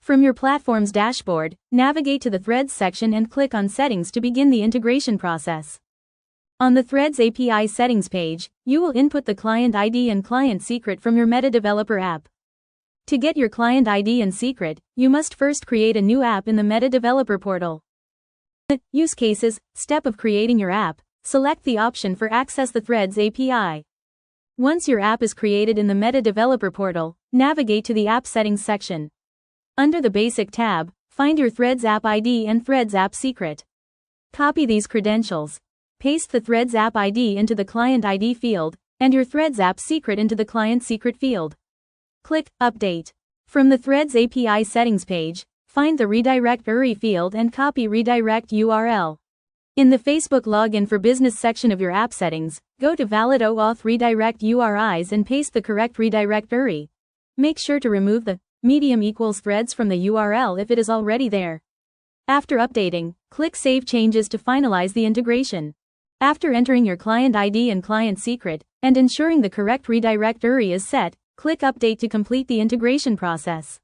From your platform's dashboard, navigate to the Threads section and click on Settings to begin the integration process. On the Threads API settings page, you will input the client ID and client secret from your Meta Developer app. To get your client ID and secret, you must first create a new app in the Meta Developer portal. The Use Cases step of creating your app, select the option for Access the Threads API. Once your app is created in the Meta Developer portal, navigate to the App Settings section. Under the Basic tab, find your Threads app ID and Threads app secret. Copy these credentials. Paste the Threads app ID into the client ID field, and your Threads app secret into the client secret field. Click Update. From the Threads API settings page, find the Redirect URI field and copy redirect URL. In the Facebook Login for Business section of your app settings, go to Valid OAuth Redirect URIs and paste the correct redirect URI. Make sure to remove the medium equals threads from the URL if it is already there. After updating, click Save Changes to finalize the integration. After entering your client ID and client secret, and ensuring the correct redirect URI is set, click Update to complete the integration process.